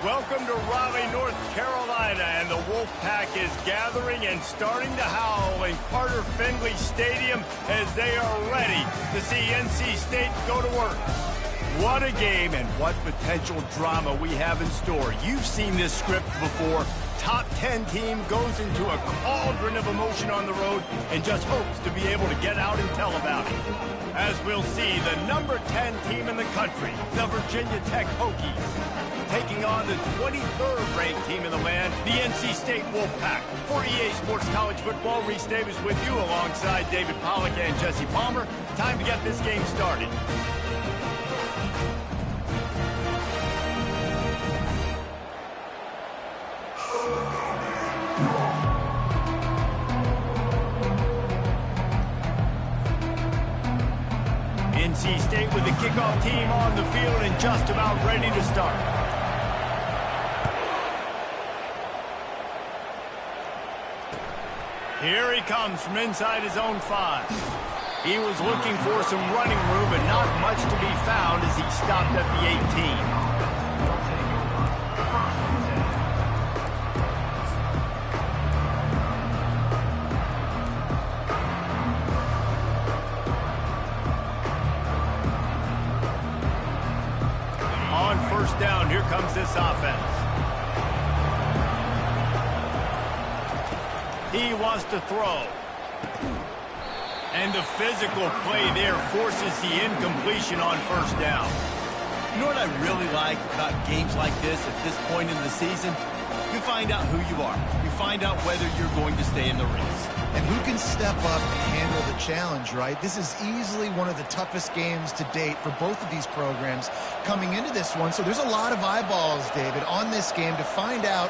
Welcome to Raleigh, North Carolina, and the Wolfpack is gathering and starting to howl in Carter Finley Stadium as they are ready to see NC State go to work. What a game and what potential drama we have in store. You've seen this script before. Top 10 team goes into a cauldron of emotion on the road and just hopes to be able to get out and tell about it. As we'll see, the number 10 team in the country, the Virginia Tech Hokies, taking on the 23rd ranked team in the land, the NC State Wolfpack. For EA Sports College Football, Reese Davis with you alongside David Pollack and Jesse Palmer. Time to get this game started. NC State with the kickoff team on the field and just about ready to start. Here he comes from inside his own 5. He was looking for some running room, but not much to be found as he stopped at the 18. Down, here comes this offense. He wants to throw. And the physical play there forces the incompletion on first down. You know what I really like about games like this at this point in the season? You find out who you are. You find out whether you're going to stay in the race. And who can step up and handle the challenge, right? This is easily one of the toughest games to date for both of these programs coming into this one. So there's a lot of eyeballs, David, on this game to find out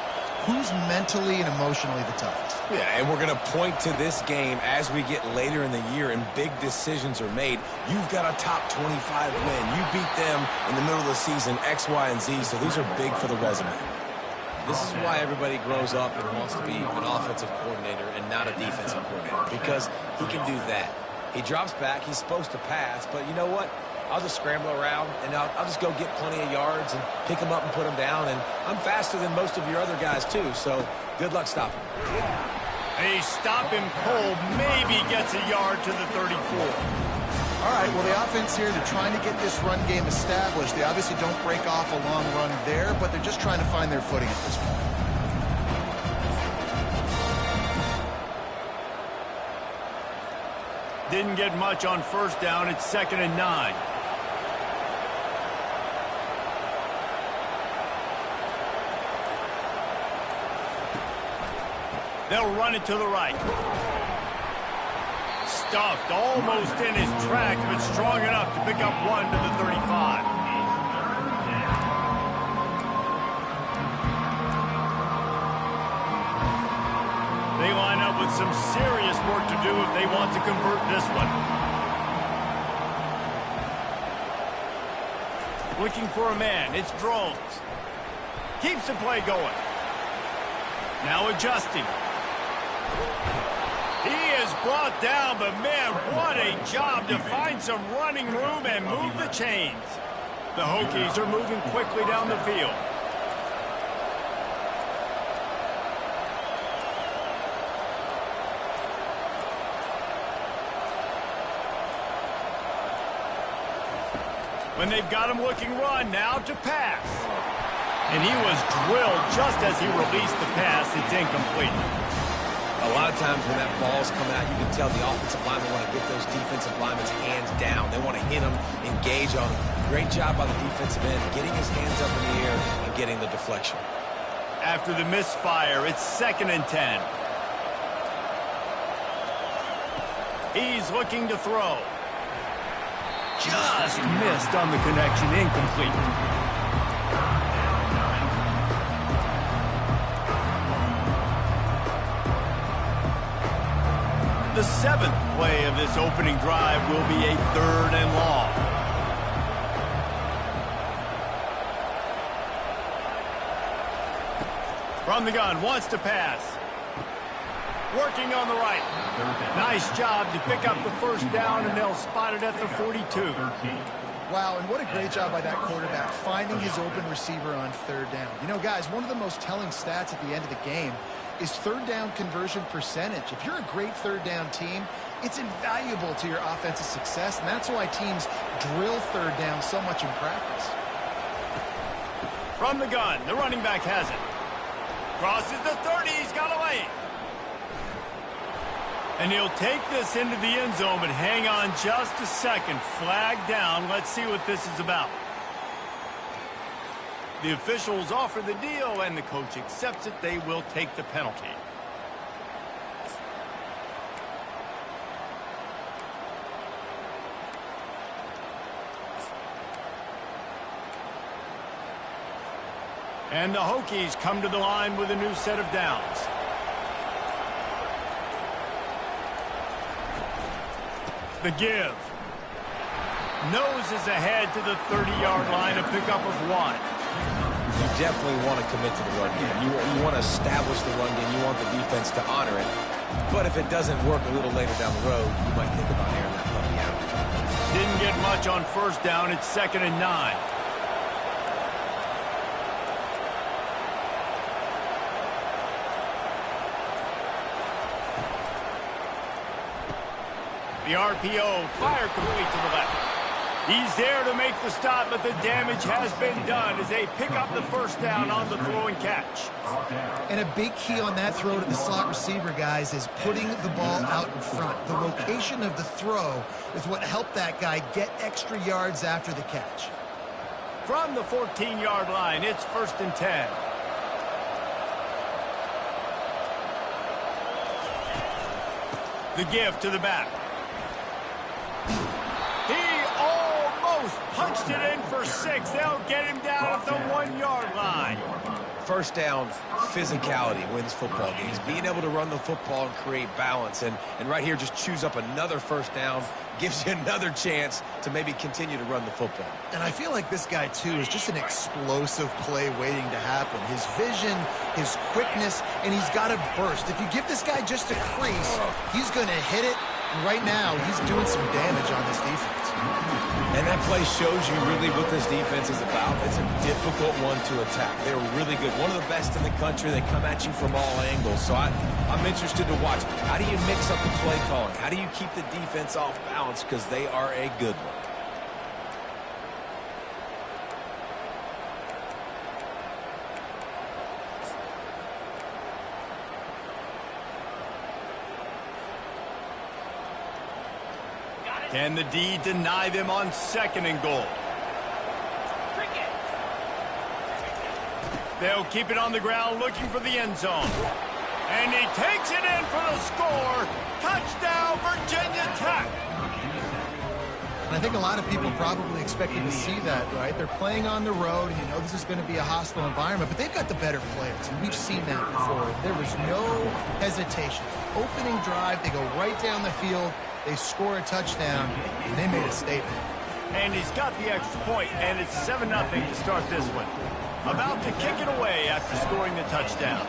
who's mentally and emotionally the toughest. Yeah, and we're going to point to this game as we get later in the year and big decisions are made. You've got a top 25 win. You beat them in the middle of the season, X, Y, and Z, so these are big for the resume. This is why everybody grows up and wants to be an offensive coordinator and not a defensive coordinator, because he can do that. He drops back, he's supposed to pass, but you know what? I'll just scramble around, and I'll just go get plenty of yards and pick them up and put them down, and I'm faster than most of your other guys, too, so good luck stopping him. They stop him cold, maybe gets a yard to the 34. All right, well, the offense here, they're trying to get this run game established. They obviously don't break off a long run there, but they're just trying to find their footing at this point. Didn't get much on first down. It's 2nd and 9. They'll run it to the right. Stuffed almost in his tracks, but strong enough to pick up 1 to the 35. They line up with some serious work to do if they want to convert this one. Looking for a man. It's Drones. Keeps the play going. Now adjusting. He is brought down, but man, what a job to find some running room and move the chains. The Hokies are moving quickly down the field. When they've got him looking run, now to pass. And he was drilled just as he released the pass. It's incomplete. A lot of times when that ball's coming out, you can tell the offensive linemen want to get those defensive linemen's hands down. They want to hit them, engage on them. Great job by the defensive end, getting his hands up in the air and getting the deflection. After the misfire, it's 2nd and 10. He's looking to throw. Just missed on the connection, incomplete. The 7th play of this opening drive will be a 3rd and long. From the gun, wants to pass. Working on the right. Nice job to pick up the first down, and they'll spot it at the 42. Wow, and what a great job by that quarterback, finding his open receiver on third down. You know, guys, one of the most telling stats at the end of the game is third down conversion percentage. If you're a great third down team, it's invaluable to your offensive success, and that's why teams drill third down so much in practice. From the gun, the running back has it. Crosses the 30, he's got a lane. And he'll take this into the end zone, but hang on just a second. Flag down. Let's see what this is about. The officials offer the deal, and the coach accepts it. They will take the penalty. And the Hokies come to the line with a new set of downs. The give. Noses ahead to the 30-yard line, a pickup of 1. You definitely want to commit to the run game. You want to establish the run game. You want the defense to honor it. But if it doesn't work a little later down the road, you might think about airing that puppy out. Didn't get much on first down. It's 2nd and 9. The RPO, fire complete to the left. He's there to make the stop, but the damage has been done as they pick up the first down on the throw and catch. And a big key on that throw to the slot receiver, guys, is putting the ball out in front. The location of the throw is what helped that guy get extra yards after the catch. From the 14-yard line, it's 1st and 10. The give to the back. He almost punched it in for 6. They'll get him down at the 1-yard line. First down, physicality wins football games. Being able to run the football and create balance. And right here, just choose up another first down, gives you another chance to maybe continue to run the football. And I feel like this guy, too, is just an explosive play waiting to happen. His vision, his quickness, and he's got a burst. If you give this guy just a crease, he's going to hit it. Right now, he's doing some damage on this defense. And that play shows you really what this defense is about. It's a difficult one to attack. They're really good. One of the best in the country. They come at you from all angles. So I'm interested to watch. How do you mix up the play calling? How do you keep the defense off balance? Because they are a good one. Can the D deny them on 2nd and goal? They'll keep it on the ground looking for the end zone. And he takes it in for the score. Touchdown, Virginia Tech. And I think a lot of people probably expected to see that, right? They're playing on the road, and you know this is going to be a hostile environment, but they've got the better players, and we've seen that before. There was no hesitation. Opening drive, they go right down the field, they score a touchdown, and they made a statement. And he's got the extra point, and it's 7-0 to start this one. About to kick it away after scoring the touchdown.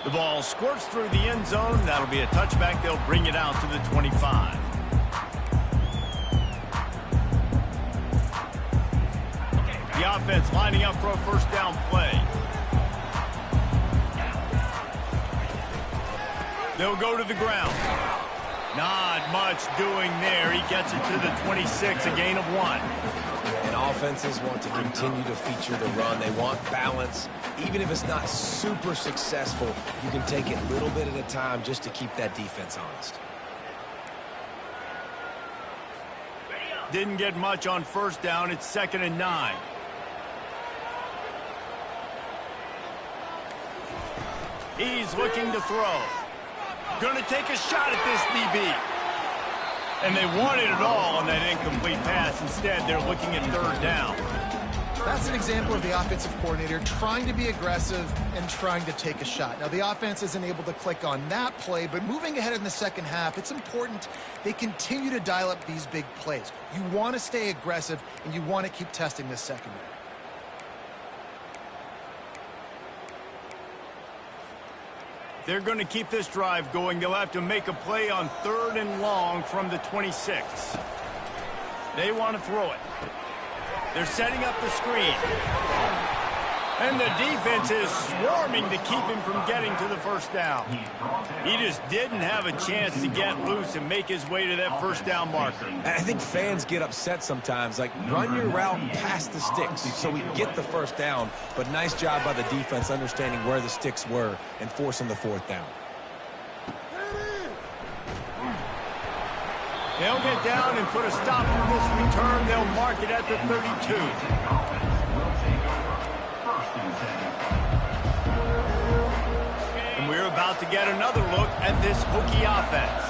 The ball squirts through the end zone. That'll be a touchback. They'll bring it out to the 25. The offense lining up for a first down play. They'll go to the ground. Not much doing there. He gets it to the 26, a gain of 1. And offenses want to continue to feature the run. They want balance. Even if it's not super successful, you can take it a little bit at a time just to keep that defense honest. Didn't get much on first down. It's 2nd and 9. He's looking to throw. Going to take a shot at this DB. And they wanted it all on that incomplete pass. Instead, they're looking at 3rd down. That's an example of the offensive coordinator trying to be aggressive and trying to take a shot. Now, the offense isn't able to click on that play, but moving ahead in the second half, it's important they continue to dial up these big plays. You want to stay aggressive, and you want to keep testing this secondary. If they're going to keep this drive going, they'll have to make a play on 3rd and long from the 26. They want to throw it. They're setting up the screen. And the defense is swarming to keep him from getting to the first down. He just didn't have a chance to get loose and make his way to that first down marker. I think fans get upset sometimes, like run your route past the sticks so we get the first down, but nice job by the defense understanding where the sticks were and forcing the 4th down. They'll get down and put a stop to this return. They'll mark it at the 32. And we're about to get another look at this Hokie offense.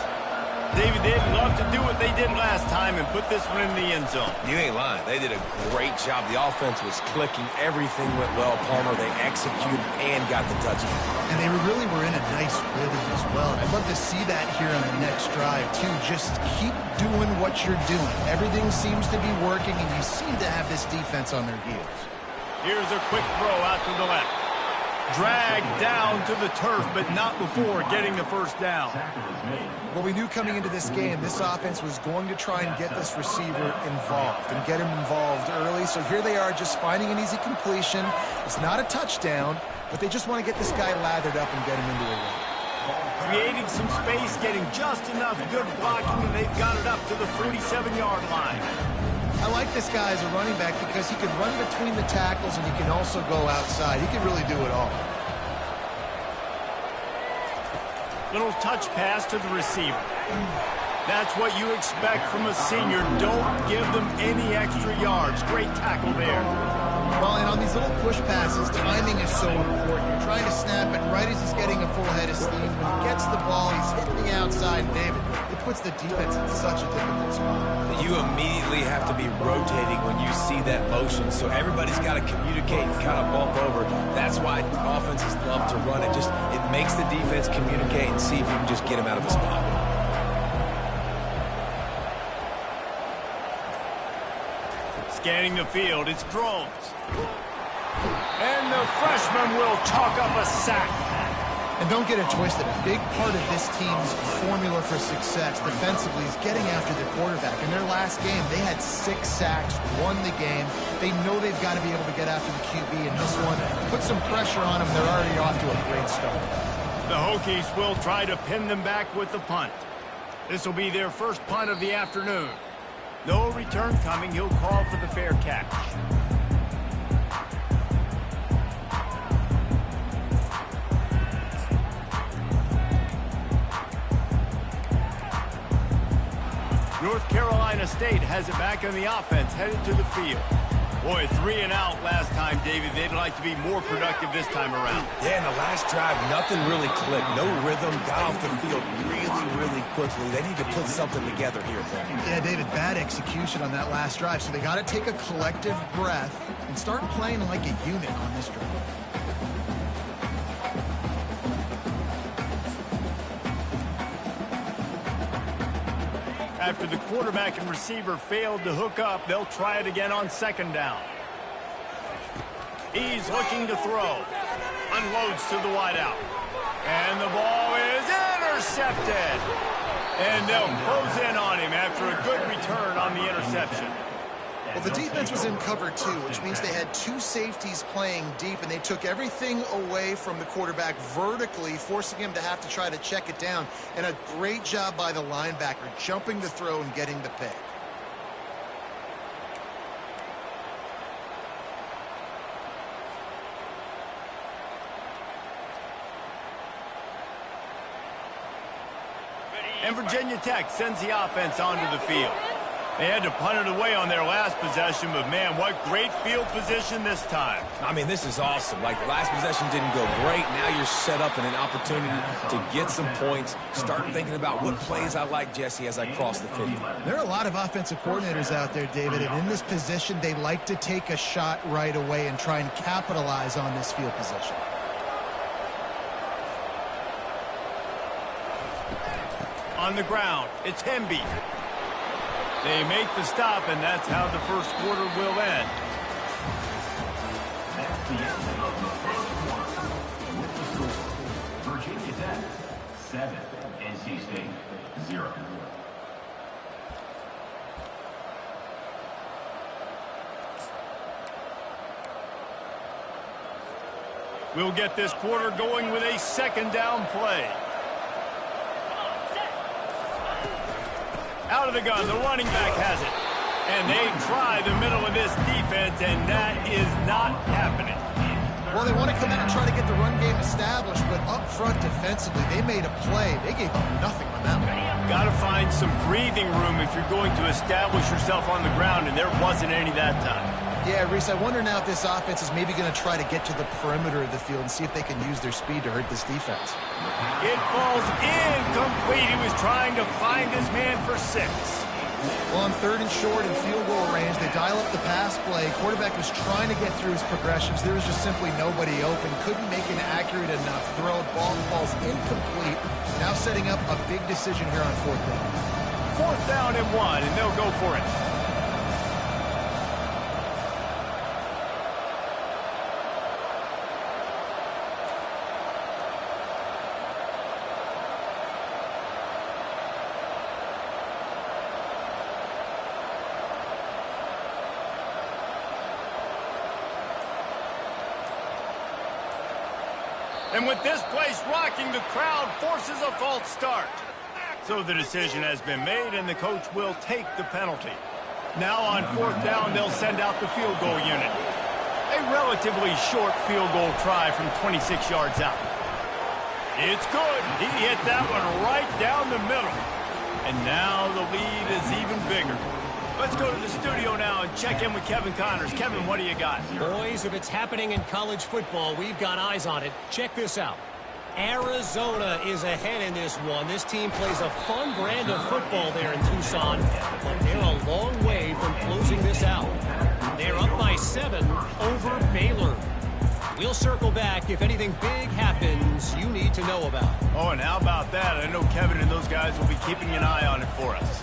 David, they'd love to do what they did last time and put this one in the end zone. You ain't lying. They did a great job. The offense was clicking. Everything went well, Palmer. They executed and got the touchdown. And they really were in a nice rhythm as well. I'd love to see that here on the next drive, too. Just keep doing what you're doing. Everything seems to be working, and you seem to have this defense on their heels. Here's a quick throw out to the left. Dragged down to the turf, but not before getting the first down. Well, we knew coming into this game, this offense was going to try and get this receiver involved and get him involved early. So here they are just finding an easy completion. It's not a touchdown, but they just want to get this guy lathered up and get him into a run. Creating some space, getting just enough good blocking, and they've got it up to the 47-yard line. I like this guy as a running back because he can run between the tackles and he can also go outside. He can really do it all. Little touch pass to the receiver. That's what you expect from a senior. Don't give them any extra yards. Great tackle there. Well, and on these little push passes, timing is so important. You're trying to snap it right as he's getting a full head of steam. When he gets the ball, he's hitting the outside. David, it puts the defense in such a difficult spot. You immediately have to be rotating when you see that motion, so everybody's got to communicate and kind of bump over. That's why offenses love to run it. It makes the defense communicate and see if you can just get him out of the spot. Scanning the field, it's Drones. And the freshman will chalk up a sack. And don't get it twisted. A big part of this team's formula for success defensively is getting after the quarterback. In their last game, they had 6 sacks, won the game. They know they've got to be able to get after the QB, and this one put some pressure on them. They're already off to a great start. The Hokies will try to pin them back with the punt. This will be their first punt of the afternoon. No return coming. He'll call for the fair catch. North Carolina State has it back on the offense, headed to the field. Boy, 3 and out last time, David. They'd like to be more productive this time around. Yeah, in the last drive, nothing really clicked. No rhythm, got off the field really quickly. They need to put something together here, Paul. Yeah, David, bad execution on that last drive. So they got to take a collective breath and start playing like a unit on this drive. After the quarterback and receiver failed to hook up, they'll try it again on 2nd down. He's looking to throw. Unloads to the wideout. And the ball is intercepted. And they'll close in on him after a good return on the interception. Well, the defense was in cover 2, which means they had 2 safeties playing deep, and they took everything away from the quarterback vertically, forcing him to have to try to check it down. And a great job by the linebacker, jumping the throw and getting the pick. And Virginia Tech sends the offense onto the field. They had to punt it away on their last possession, but man, what great field position this time. I mean, this is awesome. Like, the last possession didn't go great. Now you're set up in an opportunity to get some points. Start thinking about what plays I like, Jesse, as I cross the 50. There are a lot of offensive coordinators out there, David, and in this position, they like to take a shot right away and try and capitalize on this field position. On the ground, it's Hemby. They make the stop, and that's how the first quarter will end. 0. We'll get this quarter going with a second down play. Out of the gun, the running back has it. And they try the middle of this defense, and that is not happening. Well, they want to come in and try to get the run game established, but up front defensively, they made a play. They gave up nothing on that one. Got to find some breathing room if you're going to establish yourself on the ground, and there wasn't any that time. Yeah, Reese, I wonder now if this offense is maybe going to try to get to the perimeter of the field and see if they can use their speed to hurt this defense. It falls incomplete. He was trying to find his man for 6. Well, on 3rd and short and field goal range, they dial up the pass play. Quarterback was trying to get through his progressions. There was just simply nobody open. Couldn't make an accurate enough throw. Ball falls incomplete. Now setting up a big decision here on 4th down. 4th down and 1, and they'll go for it. And with this place rocking, the crowd forces a false start. So the decision has been made, and the coach will take the penalty. Now on 4th down, they'll send out the field goal unit. A relatively short field goal try from 26 yards out. It's good. He hit that one right down the middle. And now the lead is even bigger. Let's go to the studio now and check in with Kevin Connors. Kevin, what do you got? Boys, if it's happening in college football, we've got eyes on it. Check this out. Arizona is ahead in this one. This team plays a fun brand of football there in Tucson, but they're a long way from closing this out. They're up by 7 over Baylor. We'll circle back if anything big happens you need to know about. Oh, and how about that? I know Kevin and those guys will be keeping an eye on it for us.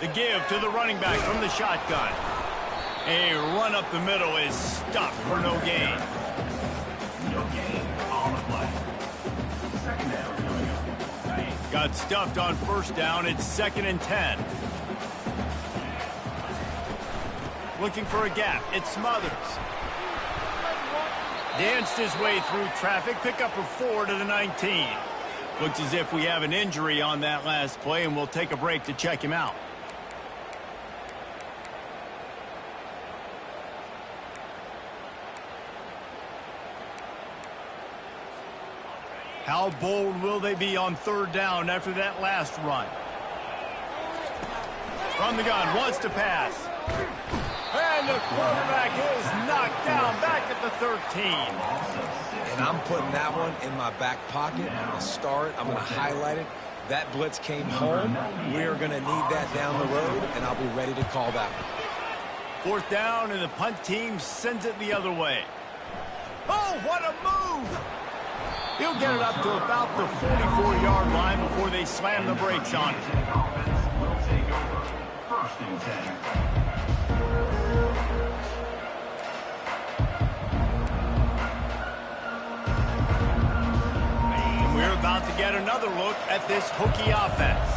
The give to the running back from the shotgun. A run up the middle is stopped for no gain. No gain on the play. 2nd down. Got stuffed on 1st down. It's 2nd and 10. Looking for a gap. It's Smothers. Danced his way through traffic. Pickup of 4 to the 19. Looks as if we have an injury on that last play, and we'll take a break to check him out. How bold will they be on 3rd down after that last run? From the gun, wants to pass. And the quarterback is knocked down back at the 13. And I'm putting that one in my back pocket. I'm going to star it. I'm going to highlight it. That blitz came home. We are going to need that down the road, and I'll be ready to call that one. 4th down, and the punt team sends it the other way. Oh, what a move! He'll get it up to about the 44-yard line before they slam the brakes on it. Will take over 1st and 10. We're about to get another look at this hokey offense.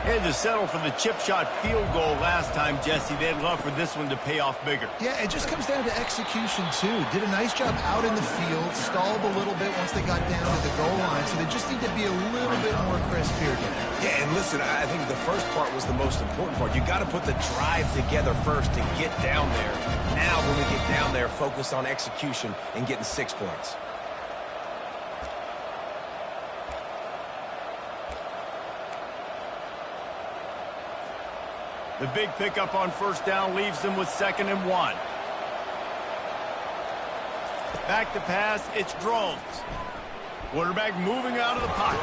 They had to settle for the chip shot field goal last time, Jesse. They'd love for this one to pay off bigger. Yeah, it just comes down to execution, too. Did a nice job out in the field, stalled a little bit once they got down to the goal line, so they just need to be a little bit more crisp here. Yeah, and listen, I think the first part was the most important part. You got to put the drive together first to get down there. Now, when we get down there, focus on execution and getting 6 points. The big pickup on 1st down leaves them with 2nd and 1. Back to pass, it's Drones. Quarterback moving out of the pocket.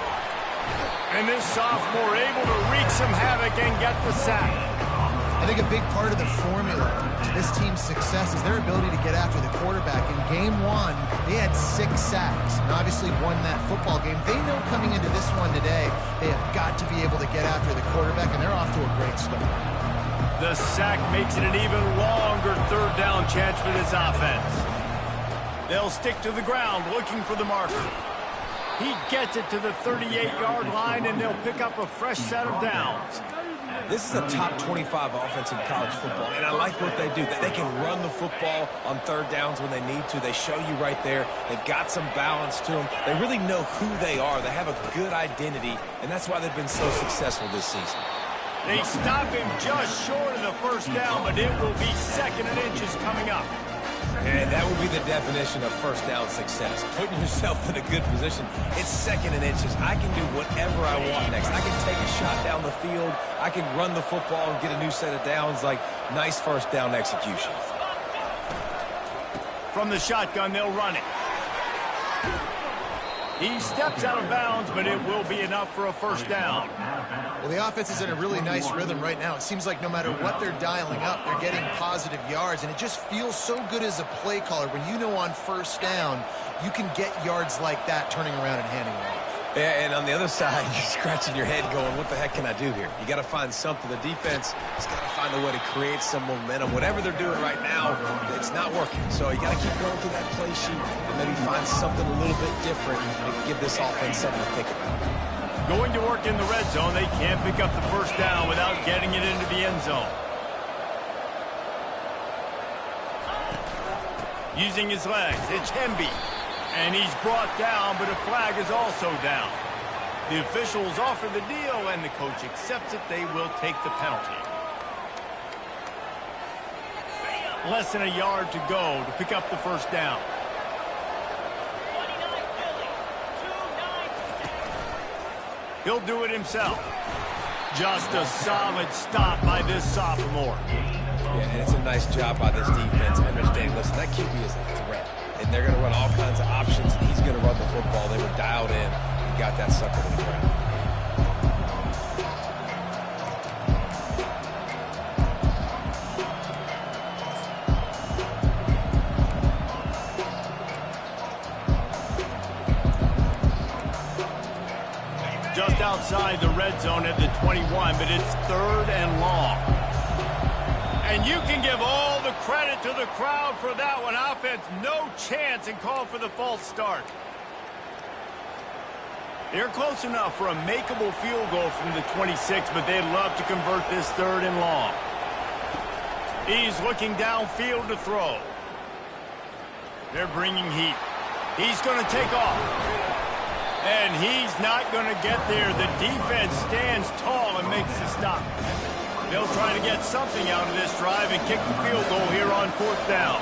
And this sophomore able to wreak some havoc and get the sack. I think a big part of the formula to this team's success is their ability to get after the quarterback. In Game 1, they had 6 sacks and obviously won that football game. They know coming into this one today, they have got to be able to get after the quarterback, and they're off to a great start. The sack makes it an even longer 3rd down chance for this offense. They'll stick to the ground looking for the marker. He gets it to the 38-yard line, and they'll pick up a fresh set of downs. This is a top 25 offense in college football, and I like what they do. They can run the football on third downs when they need to. They show you right there. They've got some balance to them. They really know who they are. They have a good identity, and that's why they've been so successful this season. They stop him just short of the first down, but it will be 2nd and inches coming up. And that would be the definition of first down success. Putting yourself in a good position. It's 2nd and inches. I can do whatever I want next. I can take a shot down the field. I can run the football and get a new set of downs. Like, nice first down execution. From the shotgun, they'll run it. He steps out of bounds, but it will be enough for a first down. Well, the offense is in a really nice rhythm right now. It seems like no matter what they're dialing up, they're getting positive yards, and it just feels so good as a play caller when you know on first down you can get yards like that turning around and handing it off. Yeah, and on the other side, you're scratching your head going, what the heck can I do here? You got to find something. The defense has got to find a way to create some momentum. Whatever they're doing right now, it's not working. So you got to keep going through that play sheet and maybe find something a little bit different and give this offense something to think about. Going to work in the red zone. They can't pick up the first down without getting it into the end zone. Using his legs, it's Hemby. And he's brought down, but a flag is also down. The officials offer the deal, and the coach accepts it. They will take the penalty. Less than a yard to go to pick up the first down. He'll do it himself. Just a solid stop by this sophomore. Yeah, and it's a nice job by this defense. Understanding, listen, that QB is a threat. And they're going to run all kinds of options, and he's going to run the football. They were dialed in and got that sucker to the ground. Just outside the red zone at the 21, but it's 3rd and long. And you can give all the credit to the crowd for that one. Offense, no chance, and call for the false start. They're close enough for a makeable field goal from the 26, but they'd love to convert this 3rd and long. He's looking downfield to throw. They're bringing heat. He's going to take off. And he's not going to get there. The defense stands tall and makes the stop. They'll try to get something out of this drive and kick the field goal here on 4th down.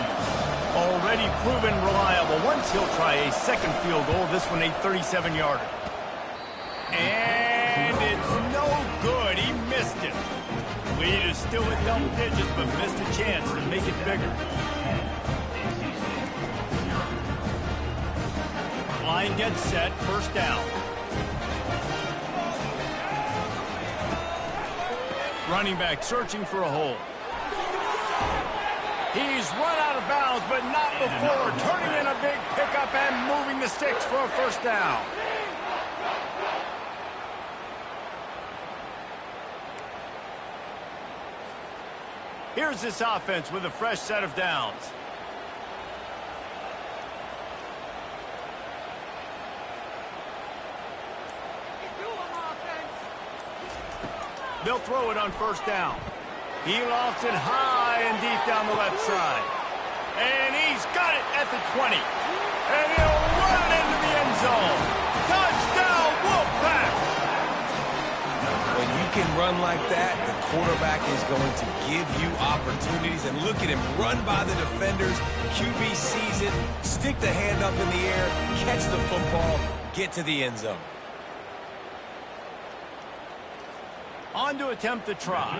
Already proven reliable. Once he'll try a 2nd field goal, this one a 37-yarder. And it's no good. He missed it. Lead is still at double digits, but missed a chance to make it bigger. Line gets set, first down. Running back searching for a hole. He's run out of bounds, but not before turning in a big pickup and moving the sticks for a first down. Here's this offense with a fresh set of downs. They'll throw it on first down. He lofts it high and deep down the left side. And he's got it at the 20. And he'll run it into the end zone. Touchdown, Wolfpack! When you can run like that, the quarterback is going to give you opportunities. And look at him run by the defenders. QB sees it, stick the hand up in the air, catch the football, get to the end zone. On to attempt the try.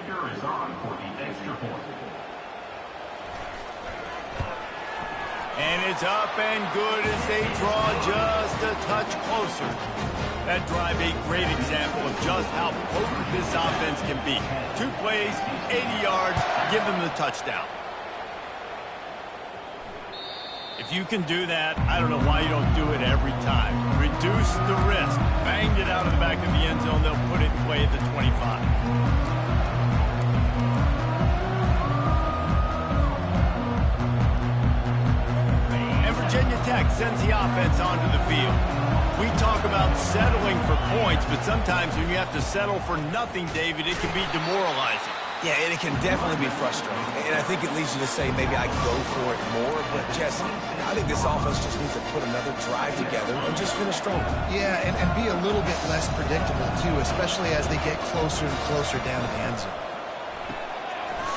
And it's up and good as they draw just a touch closer. That drive a great example of just how potent this offense can be. 2 plays, 80 yards, give them the touchdown. If you can do that, I don't know why you don't do it every time. Reduce the risk. Banged it out of the back of the end zone. They'll put it in play at the 25. And Virginia Tech sends the offense onto the field. We talk about settling for points, but sometimes when you have to settle for nothing, David, it can be demoralizing. Yeah, and it can definitely be frustrating. And I think it leads you to say maybe I can go for it more. But, Jesse, I think this offense just needs to put another drive together and just finish stronger. Yeah, and be a little bit less predictable, too, especially as they get closer and closer down to the end zone.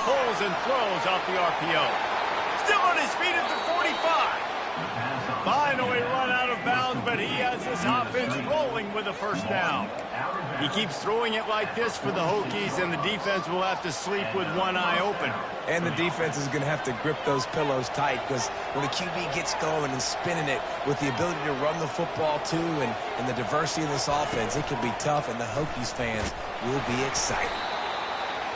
Pulls and throws off the RPO. Still on his feet at the 45. Finally run out of bounds, but he has this offense rolling with a first down. He keeps throwing it like this for the Hokies, and the defense will have to sleep with one eye open. And the defense is going to have to grip those pillows tight because when the QB gets going and spinning it with the ability to run the football too and the diversity of this offense, it can be tough, and the Hokies fans will be excited.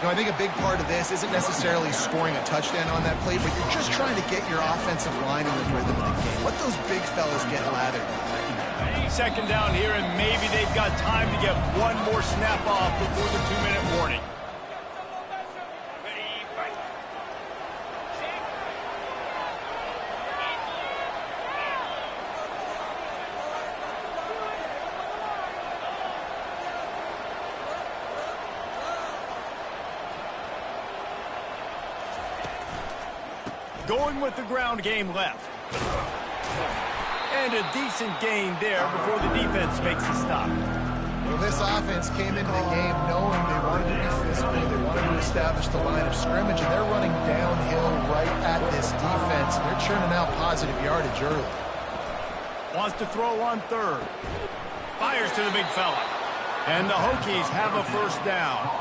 You know, I think a big part of this isn't necessarily scoring a touchdown on that play, but you're just trying to get your offensive line in the rhythm of the game. Let those big fellas get lathered. Second down here, and maybe they've got time to get one more snap off before the 2-minute warning. Going with the ground game left. And a decent gain there before the defense makes a stop. Well, this offense came into the game knowing they wanted to be physical, they wanted to establish the line of scrimmage, and they're running downhill right at this defense, and they're churning out positive yardage early. Wants to throw on third. Fires to the big fella. And the Hokies have a first down.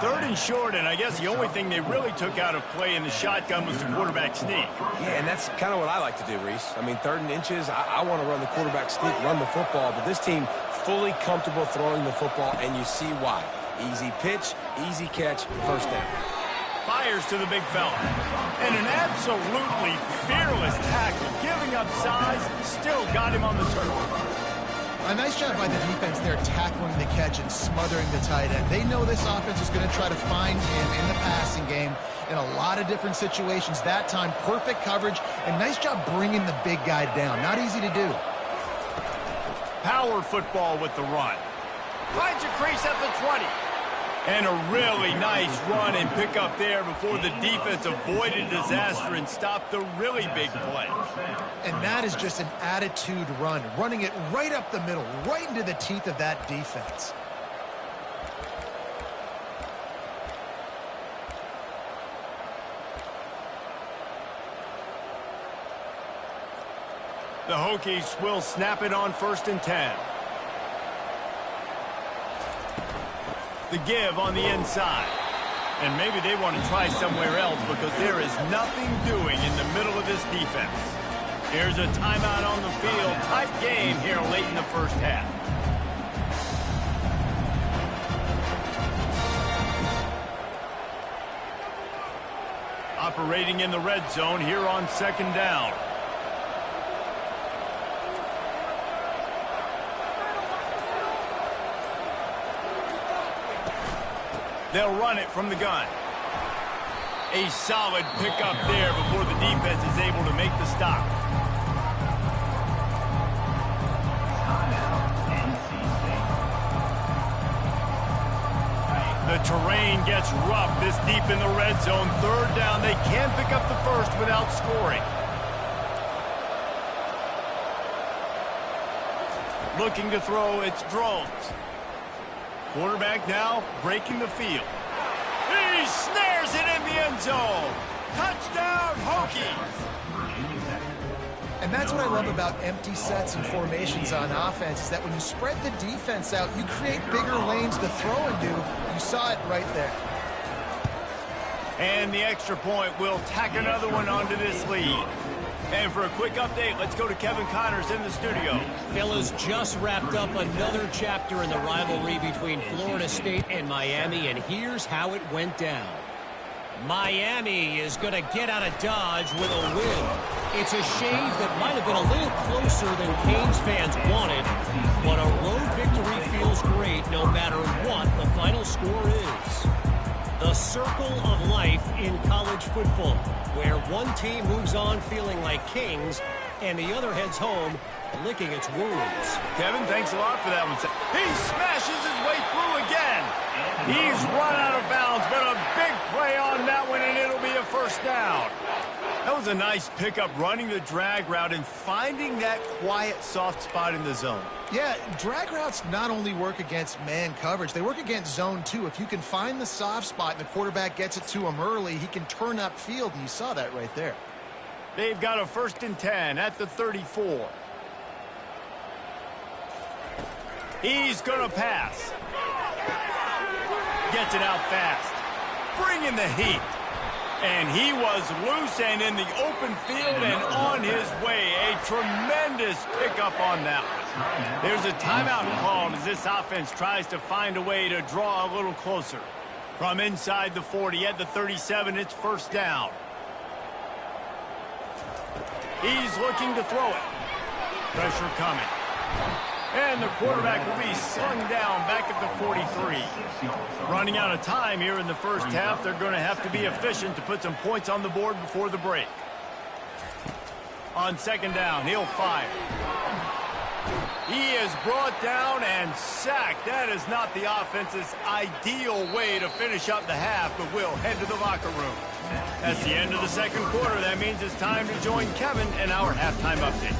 Third and short, and I guess the only thing they really took out of play in the shotgun was the quarterback sneak. Yeah, and that's kind of what I like to do, Reese. I mean, 3rd and inches, I want to run the quarterback sneak, run the football, but this team fully comfortable throwing the football, and you see why. Easy pitch, easy catch, first down. Fires to the big fella. And an absolutely fearless tackle, giving up size, still got him on the turf. A nice job by the defense there tackling the catch and smothering the tight end. They know this offense is going to try to find him in the passing game in a lot of different situations. That time, perfect coverage, and nice job bringing the big guy down. Not easy to do. Power football with the run. Finds a crease at the 20. And a really nice run and pick up there before the defense avoided disaster and stopped the really big play. And that is just an attitude run, running it right up the middle, right into the teeth of that defense. The Hokies will snap it on 1st and 10. The give on the inside. And maybe they want to try somewhere else because there is nothing doing in the middle of this defense. Here's a timeout on the field. Tight game here late in the first half. Operating in the red zone here on 2nd down. They'll run it from the gun. A solid pickup there before the defense is able to make the stop. The terrain gets rough this deep in the red zone. 3rd down. They can pick up the first without scoring. Looking to throw, it's Drones. Quarterback now breaking the field. He snares it in the end zone. Touchdown, Hokies. And that's what I love about empty sets and formations on offense, is that when you spread the defense out, you create bigger lanes to throw into. You saw it right there. And the extra point will tack another one onto this lead. And for a quick update, let's go to Kevin Connors in the studio. Fellas, just wrapped up another chapter in the rivalry between Florida State and Miami, and here's how it went down. Miami is going to get out of Dodge with a win. It's a shave that might have been a little closer than Canes fans wanted, but a road victory feels great no matter what the final score is. The circle of life in college football, where one team moves on feeling like kings and the other heads home, licking its wounds. Kevin, thanks a lot for that one. He smashes his way through again. He's run out of bounds, but a big play on that one, and it'll be a first down. That was a nice pickup, running the drag route and finding that quiet, soft spot in the zone. Yeah, drag routes not only work against man coverage, they work against zone too. If you can find the soft spot and the quarterback gets it to him early, he can turn upfield, and you saw that right there. They've got a 1st and 10 at the 34. He's going to pass. Gets it out fast. Bringing the heat. And he was loose and in the open field and on his way. A tremendous pickup on that one. There's a timeout called as this offense tries to find a way to draw a little closer. From inside the 40 at the 37, it's first down. He's looking to throw it. Pressure coming. And the quarterback will be slung down back at the 43. Running out of time here in the first half. They're going to have to be efficient to put some points on the board before the break. On 2nd down, he'll fire. He is brought down and sacked. That is not the offense's ideal way to finish up the half, but we'll head to the locker room. That's the end of the 2nd quarter. That means it's time to join Kevin in our halftime update.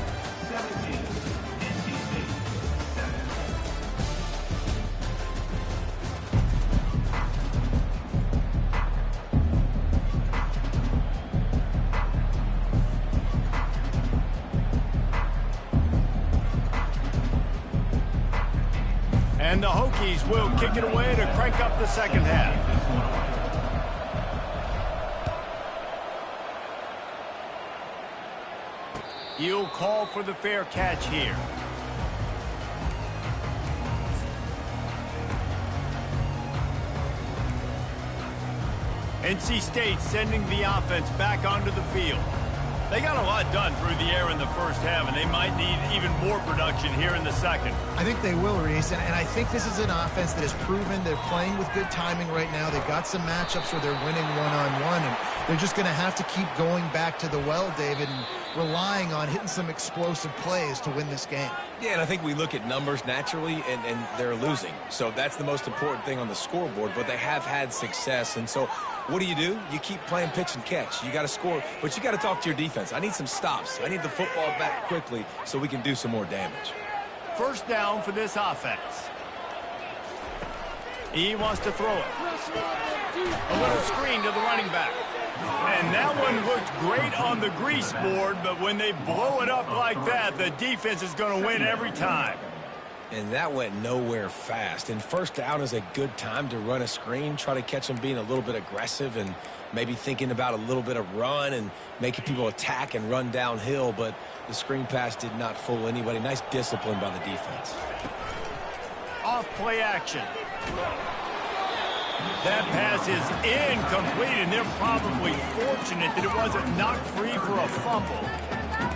And the Hokies will kick it away to crank up the 2nd half. He'll call for the fair catch here. NC State sending the offense back onto the field. They got a lot done through the air in the first half, and they might need even more production here in the 2nd. I think they will, Reese, and I think this is an offense that has proven they're playing with good timing right now. They've got some matchups where they're winning one-on-one, and they're just going to have to keep going back to the well, David, and relying on hitting some explosive plays to win this game. Yeah, and I think we look at numbers naturally, and they're losing. So that's the most important thing on the scoreboard, but they have had success. And so what do? You keep playing pitch and catch. You got to score, but you got to talk to your defense. I need some stops. I need the football back quickly so we can do some more damage. First down for this offense. He wants to throw it. A little screen to the running back. And that one looked great on the grease board, but when they blow it up like that, the defense is going to win every time. And that went nowhere fast. And first down is a good time to run a screen, try to catch them being a little bit aggressive and maybe thinking about a little bit of run and making people attack and run downhill. But the screen pass did not fool anybody. Nice discipline by the defense. Off play action. That pass is incomplete, and they're probably fortunate that it wasn't knocked free for a fumble.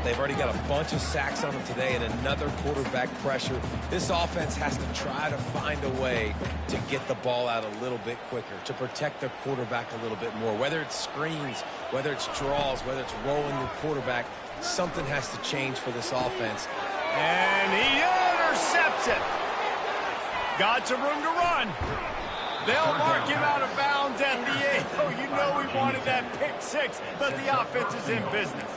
They've already got a bunch of sacks on them today and another quarterback pressure. This offense has to try to find a way to get the ball out a little bit quicker, to protect their quarterback a little bit more. Whether it's screens, whether it's draws, whether it's rolling your quarterback, something has to change for this offense. And he intercepts it. Got some room to run. They'll mark him out of bounds at the 8. Oh, you know we wanted that pick 6, but the offense is in business.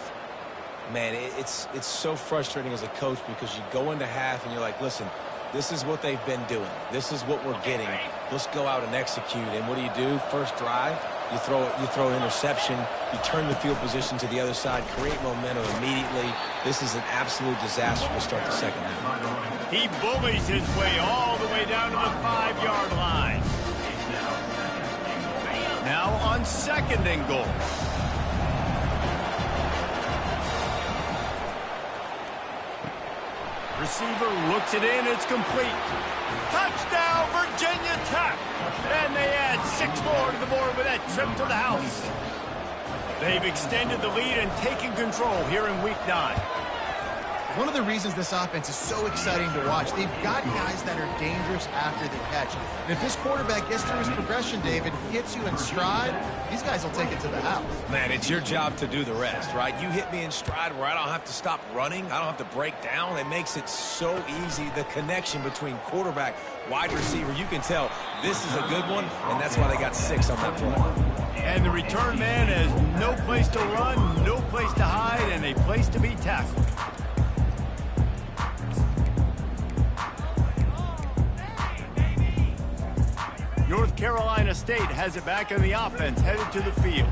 Man, it's so frustrating as a coach because you go into half and you're like, listen, this is what they've been doing. This is what we're getting. Let's go out and execute. And what do? First drive, you throw an interception, you turn the field position to the other side, create momentum immediately. This is an absolute disaster to start the 2nd half. He bullies his way all the way down to the 5-yard line. Now on 2nd and goal. Receiver looks it in. It's complete. Touchdown, Virginia Tech. And they add 6 more to the board with that trip to the house. They've extended the lead and taken control here in Week 9. one of the reasons this offense is so exciting to watch. They've got guys that are dangerous after the catch. And if this quarterback gets through his progression, David, hits you in stride, these guys will take it to the house. Man, it's your job to do the rest, right? You hit me in stride where I don't have to stop running. I don't have to break down. It makes it so easy. The connection between quarterback, wide receiver, you can tell this is a good one, and that's why they got 6 on that play. And the return man has no place to run, no place to hide, and a place to be tackled. North Carolina State has it back on the offense, headed to the field.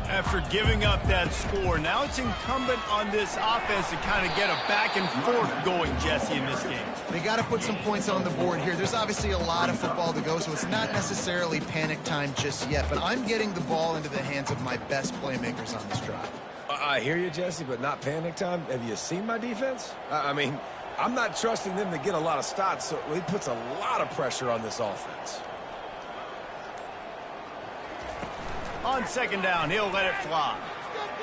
After giving up that score, now it's incumbent on this offense to kind of get a back and forth going, Jesse, in this game. They got to put some points on the board here. There's obviously a lot of football to go, so it's not necessarily panic time just yet, but I'm getting the ball into the hands of my best playmakers on this drive. I hear you, Jesse, but not panic time. Have you seen my defense? I mean, I'm not trusting them to get a lot of stops, so it puts a lot of pressure on this offense. On second down, he'll let it fly.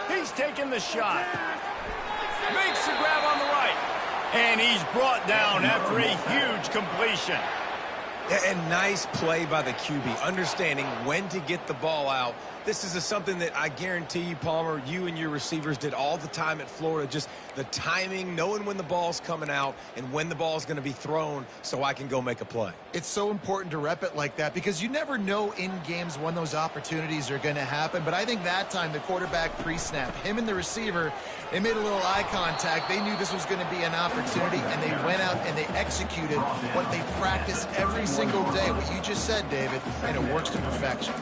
He's taking the shot. Makes the grab on the right. And he's brought down after a huge completion. And nice play by the QB, understanding when to get the ball out. This is something that I guarantee you, Palmer, you and your receivers did all the time at Florida. Just the timing, knowing when the ball's coming out and when the ball's going to be thrown so I can go make a play. It's so important to rep it like that because you never know in games when those opportunities are going to happen. But I think that time the quarterback pre-snap, him and the receiver, they made a little eye contact. They knew this was going to be an opportunity, and they went out and they executed what they practice every single day. What you just said, David, and it works to perfection.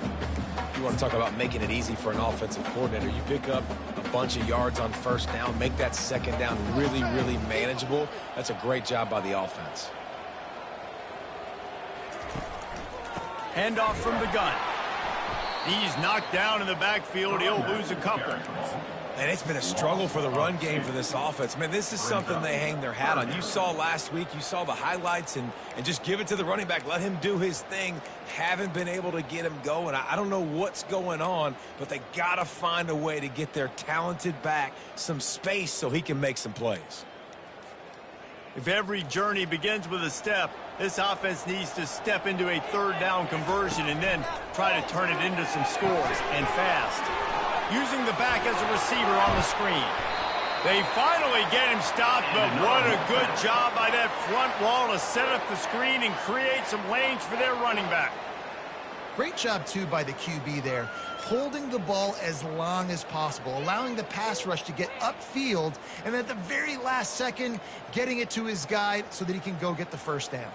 You want to talk about making it easy for an offensive coordinator. You pick up a bunch of yards on first down, make that second down really, really manageable. That's a great job by the offense. Handoff from the gun. He's knocked down in the backfield. He'll lose a couple. And it's been a struggle for the run game for this offense. Man, this is something they hang their hat on. You saw last week, you saw the highlights, and just give it to the running back. Let him do his thing. Haven't been able to get him going. I don't know what's going on, but they got to find a way to get their talented back some space so he can make some plays. If every journey begins with a step, this offense needs to step into a third down conversion and then try to turn it into some scores, and fast. Using the back as a receiver on the screen. They finally get him stopped, but what a good job by that front wall to set up the screen and create some lanes for their running back. Great job, too, by the QB there, holding the ball as long as possible, allowing the pass rush to get upfield, and at the very last second, getting it to his guy so that he can go get the first down.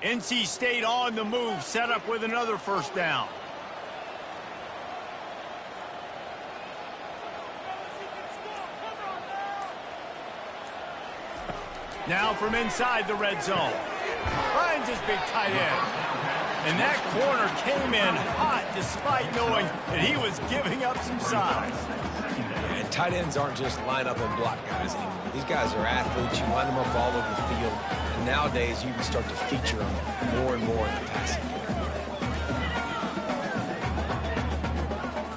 NC State on the move, set up with another first down. Now from inside the red zone. Finds his big tight end. And that corner came in hot despite knowing that he was giving up some size. And tight ends aren't just line up and block guys anymore. These guys are athletes. You line them up all over the field. And nowadays, you can start to feature them more and more in the passing game.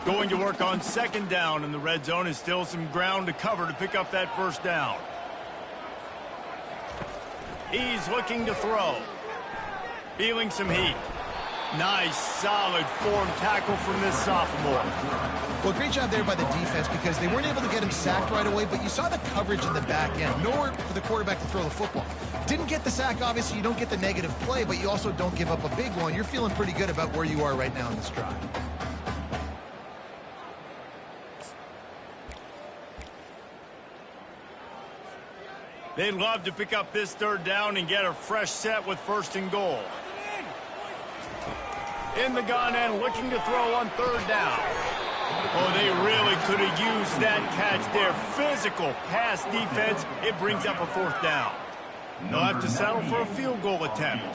Going to work on second down in the red zone, is still some ground to cover to pick up that first down. He's looking to throw. Feeling some heat. Nice, solid form tackle from this sophomore. Well, great job there by the defense because they weren't able to get him sacked right away, but you saw the coverage in the back end. Nowhere for the quarterback to throw the football. Didn't get the sack, obviously. You don't get the negative play, but you also don't give up a big one. You're feeling pretty good about where you are right now in this drive. They'd love to pick up this third down and get a fresh set with first and goal. In the gun and looking to throw on third down. Oh, they really could have used that catch there. Physical pass defense. It brings up a fourth down. They'll have to settle for a field goal attempt.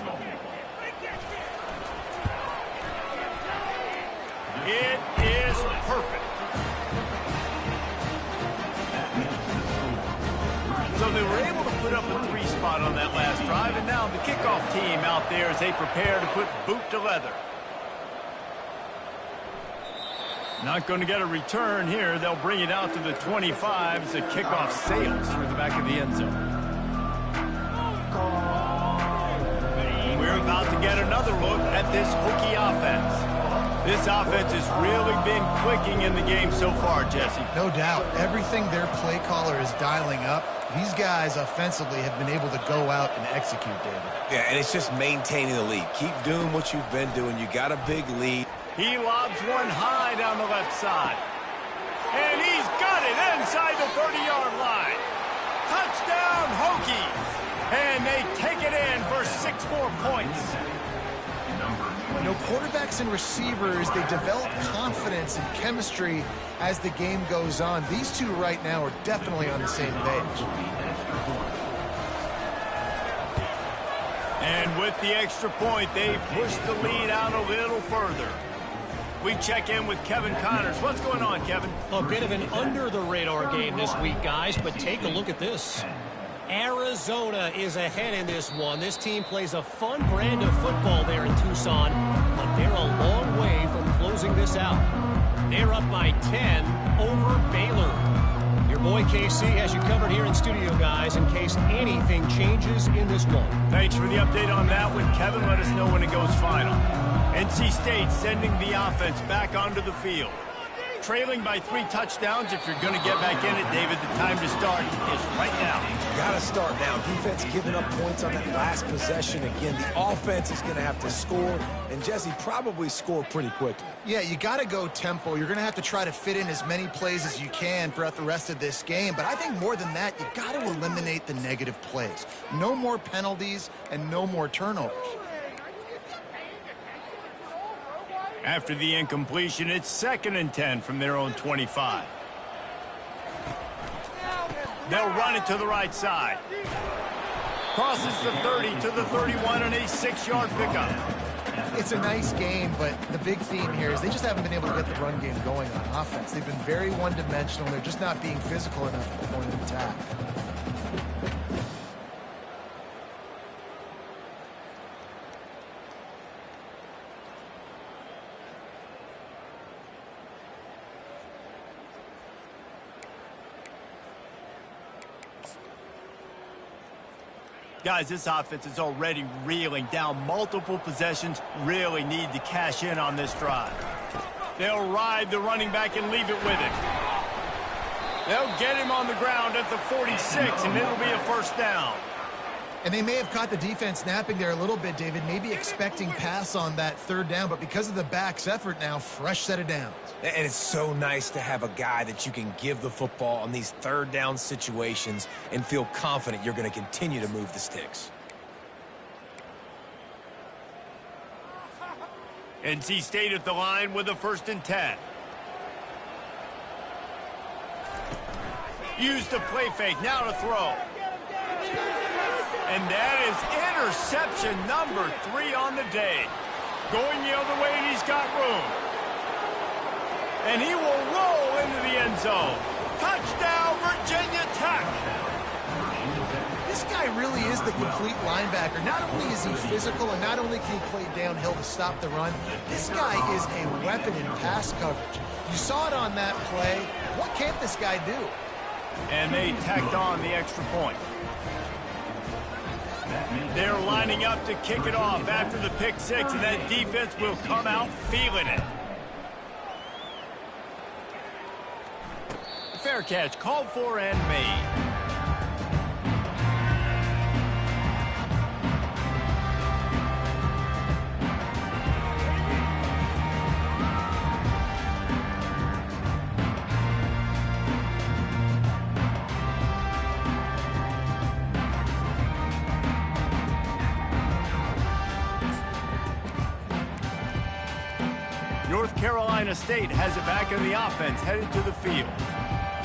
It is perfect. So they were able to put up a 3 spot on that last drive, and now the kickoff team out there as they prepare to put boot to leather. Not going to get a return here. They'll bring it out to the 25 as the kickoff sails through the back of the end zone. We're about to get another look at this Hokie offense. This offense has really been clicking in the game so far, Jesse. No doubt. Everything their play caller is dialing up, these guys offensively have been able to go out and execute, David. Yeah, and it's just maintaining the lead. Keep doing what you've been doing. You got a big lead. He lobs one high down the left side. And he's got it inside the 30-yard line. Touchdown, Hokies. And they take it in for 6 more points. You know, quarterbacks and receivers, they develop confidence and chemistry as the game goes on. These two right now are definitely on the same page. And with the extra point, they push the lead out a little further. We check in with Kevin Connors. What's going on, Kevin? A bit of an under-the-radar game this week, guys, but take a look at this. Arizona is ahead in this one. This team plays a fun brand of football there in Tucson, but they're a long way from closing this out. They're up by 10 over Baylor. Your boy KC has you covered here in studio, guys, in case anything changes in this one. Thanks for the update on that one, Kevin. Let us know when it goes final. NC State sending the offense back onto the field. Trailing by 3 touchdowns. If you're going to get back in it, David, the time to start is right now. Got to start now. Defense giving up points on that last possession. Again, the offense is going to have to score, and Jesse probably score pretty quickly. Yeah, you got to go tempo. You're going to have to try to fit in as many plays as you can throughout the rest of this game. But I think more than that, you got to eliminate the negative plays. No more penalties and no more turnovers. After the incompletion, it's 2nd and 10 from their own 25. They'll run it to the right side. Crosses the 30 to the 31 and a 6-yard pickup. It's a nice game, but the big theme here is they just haven't been able to get the run game going on offense. They've been very one-dimensional. They're just not being physical enough at the point of attack. Guys, this offense is already reeling down multiple possessions. Really need to cash in on this drive. They'll ride the running back and leave it with him. They'll get him on the ground at the 46, and it'll be a 1st down. And they may have caught the defense napping there a little bit, David, maybe expecting pass on that 3rd down, but because of the back's effort now, fresh set of downs. And it's so nice to have a guy that you can give the football on these 3rd down situations and feel confident you're going to continue to move the sticks. NC State at the line with a 1st and 10. Use the play fake, now to throw. And that is interception number 3 on the day. Going the other way, and he's got room. And he will roll into the end zone. Touchdown, Virginia Tech. This guy really is the complete linebacker. Not only is he physical, and not only can he play downhill to stop the run, this guy is a weapon in pass coverage. You saw it on that play. What can't this guy do? And they tacked on the extra point. They're lining up to kick it off after the pick 6, and that defense will come out feeling it. Fair catch called for and made. North Carolina State has it back in the offense, headed to the field.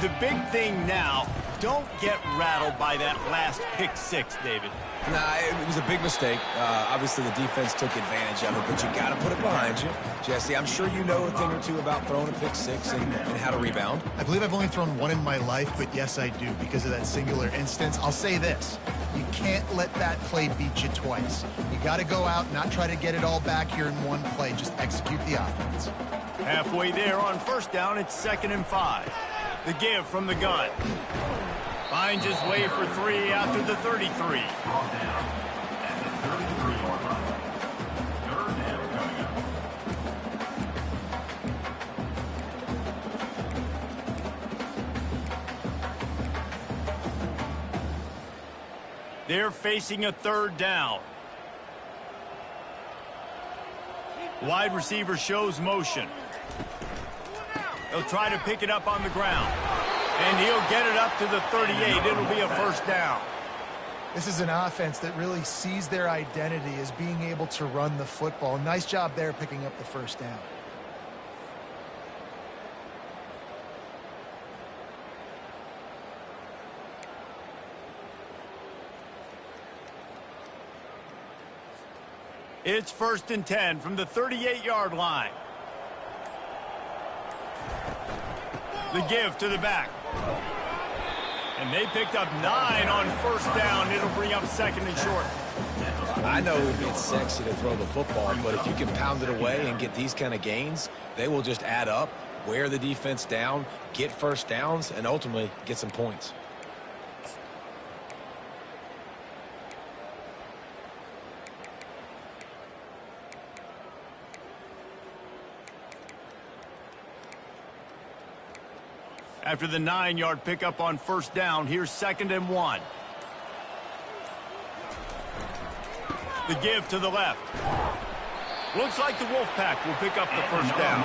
The big thing now, don't get rattled by that last pick 6, David. Nah, it was a big mistake. Obviously, the defense took advantage of it, but you got to put it behind you. Jesse, I'm sure you know a thing or two about throwing a pick 6 and how to rebound. I believe I've only thrown one in my life, but yes, I do because of that singular instance. I'll say this. You can't let that play beat you twice. You got to go out, not try to get it all back here in one play. Just execute the offense. Halfway there on first down, it's 2nd and 5. The give from the gun. Finds his way for 3 after the 33. Ball down at the 33-yard line. 3rd down coming up. They're facing a 3rd down. Wide receiver shows motion. He'll try to pick it up on the ground. And he'll get it up to the 38. It'll be a 1st down. This is an offense that really sees their identity as being able to run the football. Nice job there picking up the 1st down. It's 1st and 10 from the 38-yard line. The give to the back. And they picked up 9 on 1st down. It'll bring up 2nd and short. I know it's sexy to throw the football, but if you can pound it away and get these kind of gains, they will just add up, wear the defense down, get 1st downs, and ultimately get some points. After the 9-yard pickup on 1st down, here's 2nd and 1. The give to the left. Looks like the Wolfpack will pick up the 1st down.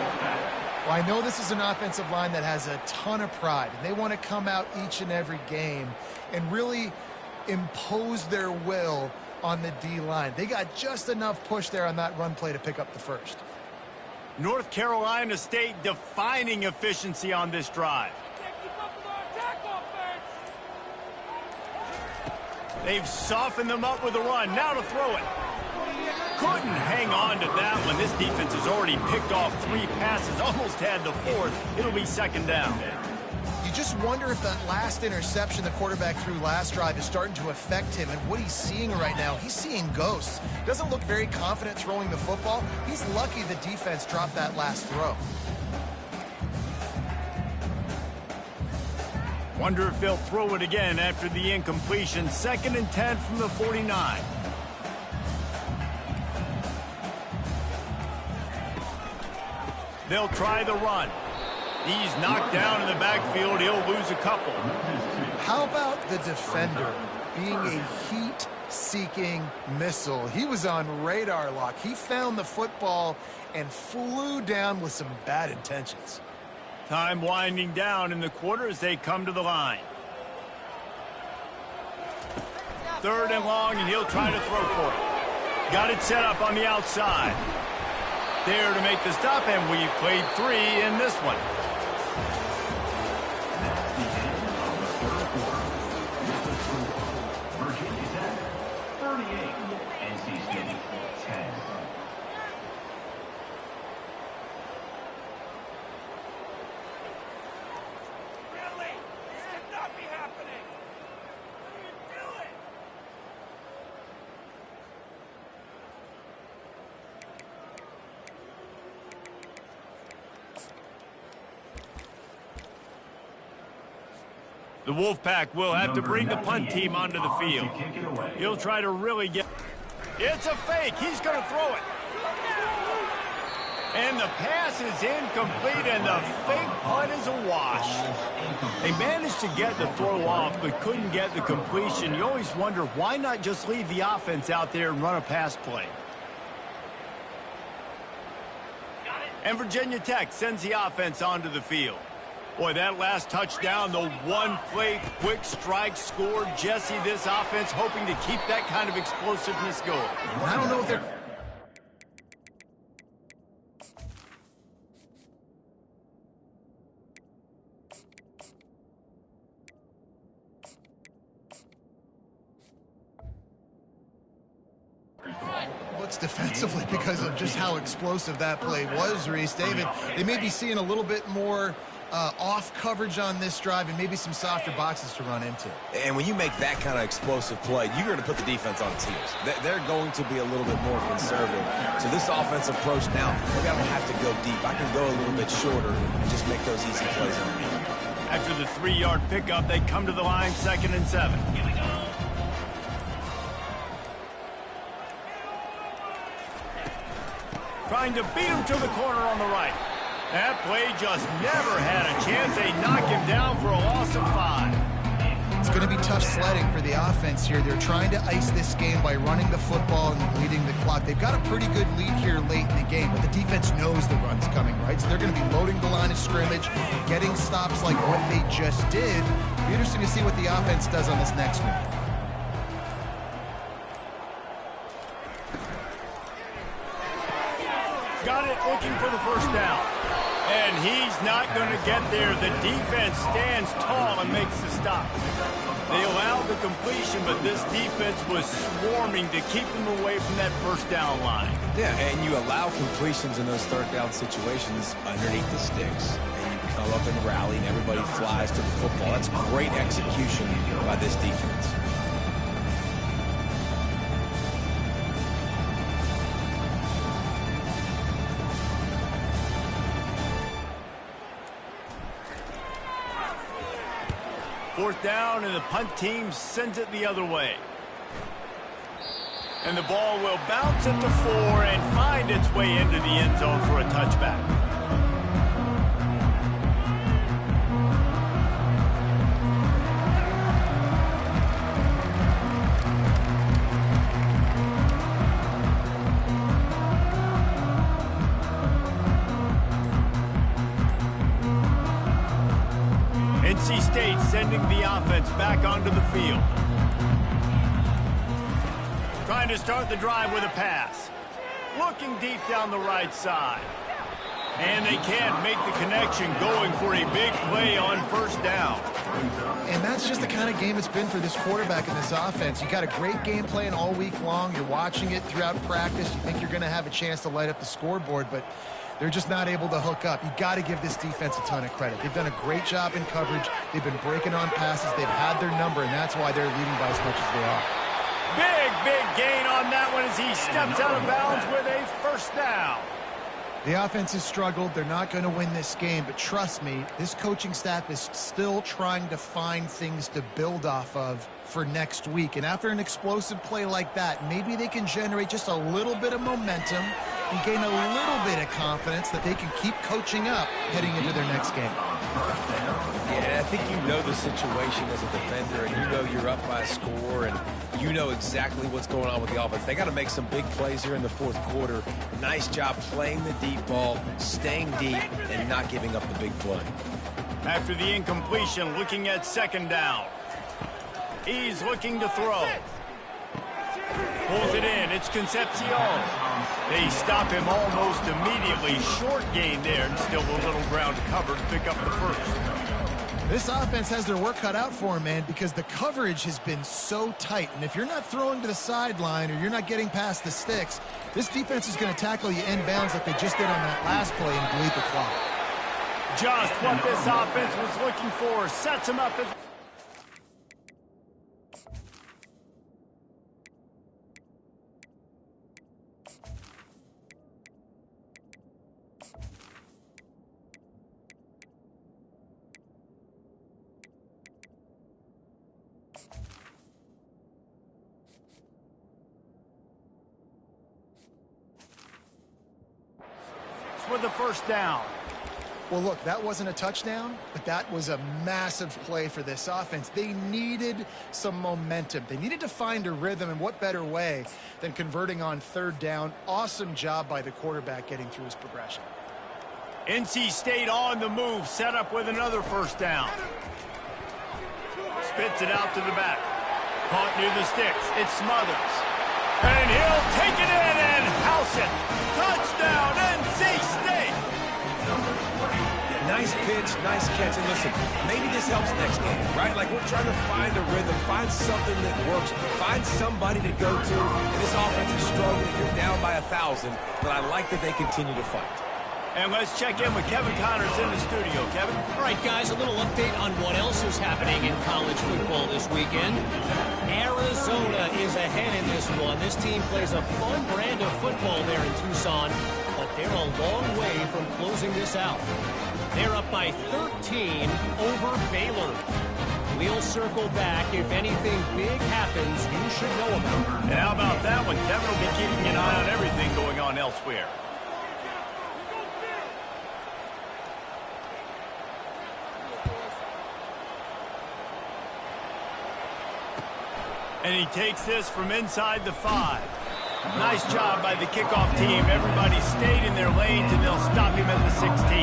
Well, I know this is an offensive line that has a ton of pride, and they want to come out each and every game and really impose their will on the D-line. They got just enough push there on that run play to pick up the 1st. North Carolina State defining efficiency on this drive. They've softened them up with a run. Now to throw it. Couldn't hang on to that one. This defense has already picked off 3 passes, almost had the 4th. It'll be 2nd down. You just wonder if that last interception the quarterback threw last drive is starting to affect him and what he's seeing right now. He's seeing ghosts. Doesn't look very confident throwing the football. He's lucky the defense dropped that last throw. Wonder if they'll throw it again after the incompletion. 2nd and 10 from the 49. They'll try the run. He's knocked down in the backfield. He'll lose a couple. How about the defender being a heat-seeking missile? He was on radar lock. He found the football and flew down with some bad intentions. Time winding down in the quarter as they come to the line. 3rd and long, and he'll try to throw for it. Got it set up on the outside. There to make the stop, and we've played 3 in this one. That's the end of the 3rd quarter. With the score, Virginia Tech 38, NC State 10. Really? This cannot be happening! How do you do it? The Wolfpack will have to bring the punt team onto the field. He'll try to really get... It's a fake. He's going to throw it. And the pass is incomplete, and the fake punt is a wash. They managed to get the throw off, but couldn't get the completion. You always wonder, why not just leave the offense out there and run a pass play? And Virginia Tech sends the offense onto the field. Boy, that last touchdown, the one-play quick strike score. Jesse, this offense hoping to keep that kind of explosiveness going. I don't know if they're... Looks defensively because of just how explosive that play was, Reese. David, they may be seeing a little bit more off coverage on this drive and maybe some softer boxes to run into. And when you make that kind of explosive play, you're going to put the defense on its heels. They're going to be a little bit more conservative. So this offensive approach now, maybe I don't have to go deep. I can go a little bit shorter and just make those easy plays underneath. After the 3-yard pickup, they come to the line, 2nd and 7. Trying to beat him to the corner on the right. That play just never had a chance. They knock him down for a loss of 5. It's going to be tough sledding for the offense here. They're trying to ice this game by running the football and leading the clock. They've got a pretty good lead here late in the game, but the defense knows the run's coming, right? So they're going to be loading the line of scrimmage, getting stops like what they just did. It'll be interesting to see what the offense does on this next one. Got it, looking for the first down. And he's not going to get there. The defense stands tall and makes the stop. They allowed the completion, but this defense was swarming to keep them away from that first down line. Yeah, and you allow completions in those third down situations underneath the sticks. And you come up and rally, and everybody flies to the football. That's great execution by this defense. Fourth down, and the punt team sends it the other way. And the ball will bounce at the 4 and find its way into the end zone for a touchback. NC State sending the offense back onto the field. Trying to start the drive with a pass. Looking deep down the right side. And they can't make the connection, going for a big play on first down. And that's just the kind of game it's been for this quarterback and this offense. You got a great game plan all week long. You're watching it throughout practice. You think you're going to have a chance to light up the scoreboard, but they're just not able to hook up. You got to give this defense a ton of credit. They've done a great job in coverage. They've been breaking on passes. They've had their number, and that's why they're leading by as much as they are. Big gain on that one as he steps out of bounds with a first down. The offense has struggled. They're not going to win this game, but trust me, this coaching staff is still trying to find things to build off of for next week. And after an explosive play like that, maybe they can generate just a little bit of momentum and gain a little bit of confidence that they can keep coaching up heading into their next game. Yeah, I think you know the situation as a defender, and you know you're up by a score, and you know exactly what's going on with the offense. They got to make some big plays here in the fourth quarter. Nice job playing the deep ball, staying deep, and not giving up the big play. After the incompletion, looking at second down. He's looking to throw. Pulls it in. It's Concepcion. They stop him almost immediately. Short gain there, and still a little ground covered to pick up the first. This offense has their work cut out for them, man, because the coverage has been so tight. And if you're not throwing to the sideline or you're not getting past the sticks, this defense is going to tackle you inbounds like they just did on that last play and bleed the clock. Just what this offense was looking for. Sets him up. With the first down. Well, look, that wasn't a touchdown, but that was a massive play for this offense. They needed some momentum. They needed to find a rhythm, and what better way than converting on third down. Awesome job by the quarterback getting through his progression. NC State on the move, set up with another first down. Spits it out to the back. Caught near the sticks. It Smothers. And he'll take it in and house it. Touchdown, NC State. Nice pitch, nice catch. And listen, maybe this helps next game, right? Like, we're trying to find a rhythm, find something that works, find somebody to go to. And this offense is struggling. You're down by 1,000, but I like that they continue to fight. And let's check in with Kevin Connors in the studio. Kevin? All right, guys, a little update on what else is happening in college football this weekend. Arizona is ahead in this one. This team plays a fun brand of football there in Tucson, but they're a long way from closing this out. They're up by 13 over Baylor. We'll circle back. If anything big happens, you should know about it. And how about that one? Kevin will be keeping an eye on everything going on elsewhere. And he takes this from inside the 5. Nice job by the kickoff team. Everybody stayed in their lanes, and they'll stop him at the 16.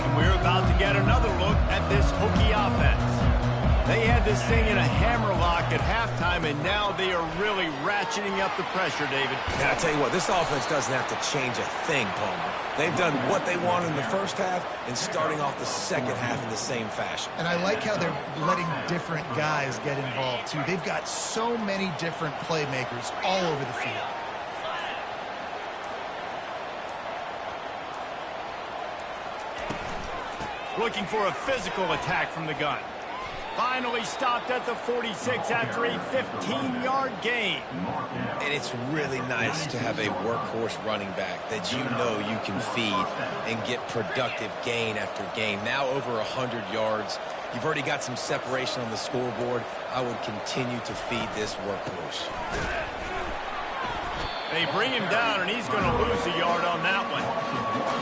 And we're about to get another look at this Hokie offense. They had this thing in a hammerlock at halftime, and now they are really ratcheting up the pressure, David. And I tell you what, this offense doesn't have to change a thing, Palmer. They've done what they wanted in the first half and starting off the second half in the same fashion. And I like how they're letting different guys get involved, too. They've got so many different playmakers all over the field. Looking for a physical attack from the gun. Finally stopped at the 46 after a 15-yard gain. And it's really nice to have a workhorse running back that you know you can feed and get productive gain after gain. Now over 100 yards. You've already got some separation on the scoreboard. I would continue to feed this workhorse. They bring him down, and he's going to lose a yard on that one.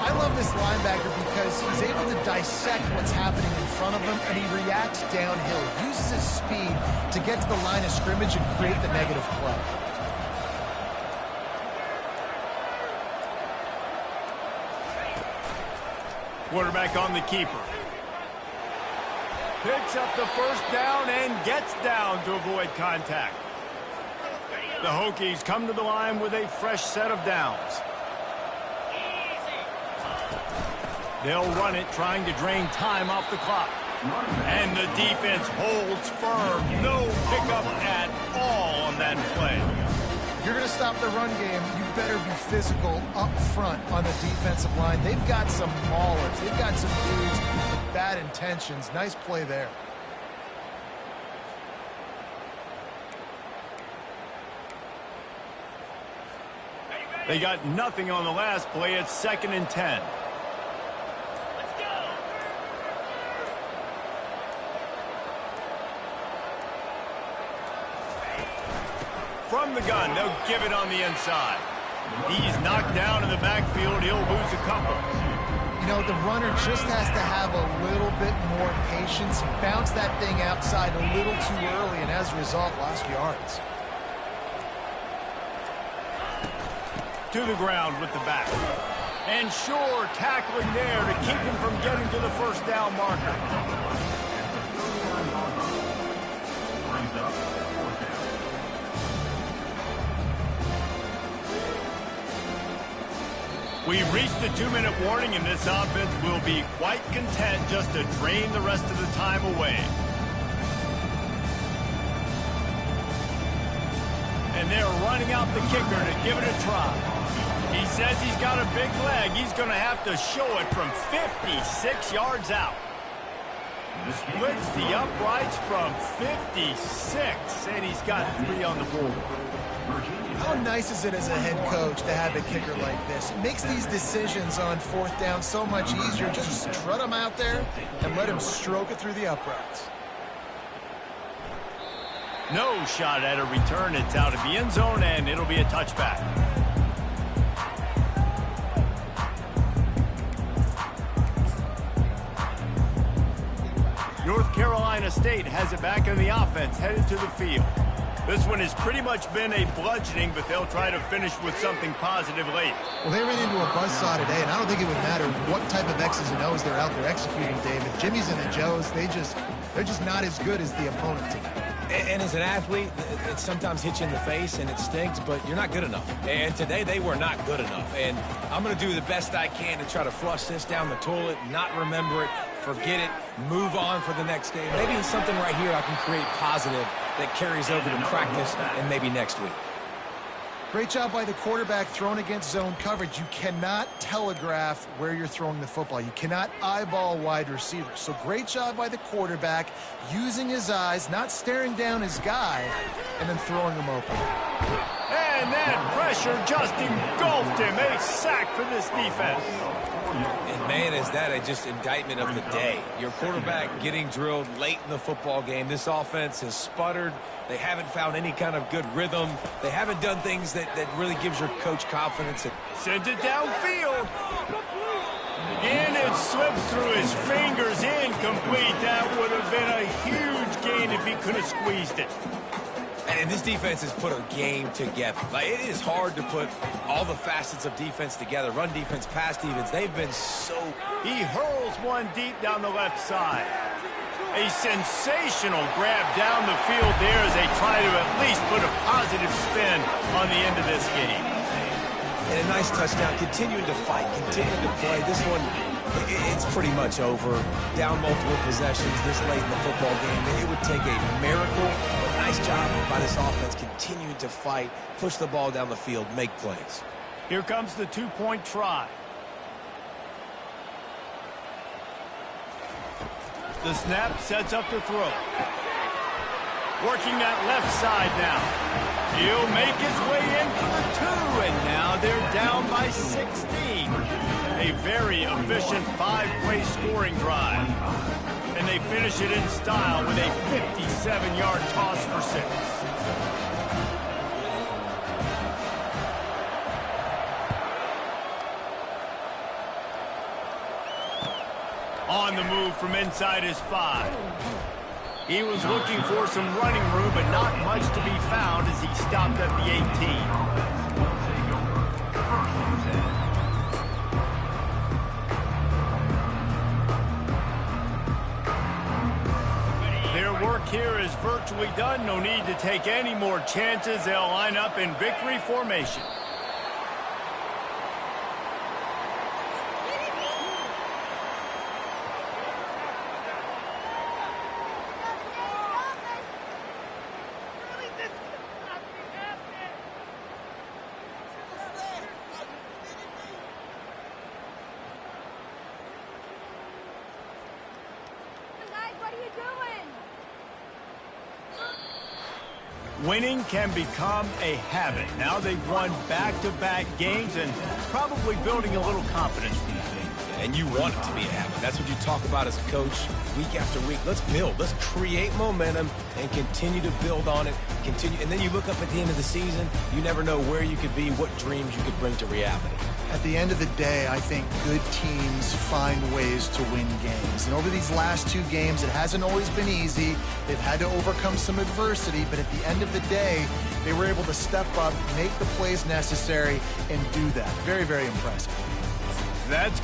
I love this linebacker because he's able to dissect what's happening in front of him, and he reacts downhill, uses his speed to get to the line of scrimmage and create the negative play. Quarterback on the keeper. Picks up the first down and gets down to avoid contact. The Hokies come to the line with a fresh set of downs. They'll run it, trying to drain time off the clock. And the defense holds firm. No pickup at all on that play. If you're going to stop the run game, you better be physical up front on the defensive line. They've got some maulers. They've got some dudes with bad intentions. Nice play there. They got nothing on the last play. It's 2nd and 10. From the gun, they'll give it on the inside. He's knocked down in the backfield. He'll lose a couple. You know, the runner just has to have a little bit more patience. He bounced that thing outside a little too early, and as a result, lost yards. To the ground with the back. And sure, tackling there to keep him from getting to the first down marker. We've reached the 2-minute warning, and this offense will be quite content just to drain the rest of the time away. And they're running out the kicker to give it a try. He says he's got a big leg. He's going to have to show it from 56 yards out. Splits the uprights from 56, and he's got 3 on the board. How nice is it as a head coach to have a kicker like this? It makes these decisions on 4th down so much easier. Just strut him out there and let him stroke it through the uprights. No shot at a return. It's out of the end zone, and it'll be a touchback. North Carolina State has it back in the offense, headed to the field. This one has pretty much been a bludgeoning, but they'll try to finish with something positive late. Well, they ran into a buzzsaw today, and I don't think it would matter what type of X's and O's they're out there executing, David. Jimmy's and the Joes, they're just not as good as the opponent team. And as an athlete, it sometimes hits you in the face and it stinks, but you're not good enough. And today they were not good enough. And I'm going to do the best I can to try to flush this down the toilet, not remember it, forget it, move on for the next game. Maybe it's something right here I can create positive that carries over to practice and maybe next week. Great job by the quarterback throwing against zone coverage. You cannot telegraph where you're throwing the football. You cannot eyeball wide receivers. So great job by the quarterback using his eyes, not staring down his guy, and then throwing him open. And that pressure just engulfed him. A sack for this defense. And man, is that just indictment of the day. Your quarterback getting drilled late in the football game. This offense has sputtered. They haven't found any kind of good rhythm. They haven't done things that really gives your coach confidence. Sends it downfield. And it slips through his fingers. Incomplete. That would have been a huge gain if he could have squeezed it. And this defense has put a game together. Like, it is hard to put all the facets of defense together. Run defense, pass defense. They've been so... He hurls one deep down the left side. A sensational grab down the field there as they try to at least put a positive spin on the end of this game. And a nice touchdown. Continuing to fight, continuing to play. This one, it's pretty much over. Down multiple possessions this late in the football game. It would take a miracle. Nice job by this offense continuing to fight, push the ball down the field, make plays. Here comes the two-point try. The snap sets up the throw. Working that left side now. He'll make his way in for the 2, and now they're down by 16. A very efficient 5-play scoring drive. And they finish it in style with a 57-yard toss for 6. On the move from inside his 5. He was looking for some running room, but not much to be found as he stopped at the 18. Work here is virtually done. No need to take any more chances. They'll line up in victory formation. Winning can become a habit. Now they've won back-to-back games and probably building a little confidence. And you want it to be a habit. That's what you talk about as a coach week after week. Let's build. Let's create momentum and continue to build on it. Continue, and then you look up at the end of the season, you never know where you could be, what dreams you could bring to reality. At the end of the day, I think good teams find ways to win games. And over these last 2 games, it hasn't always been easy. They've had to overcome some adversity, but at the end of the day, they were able to step up, make the plays necessary, and do that. Very, very impressive. That's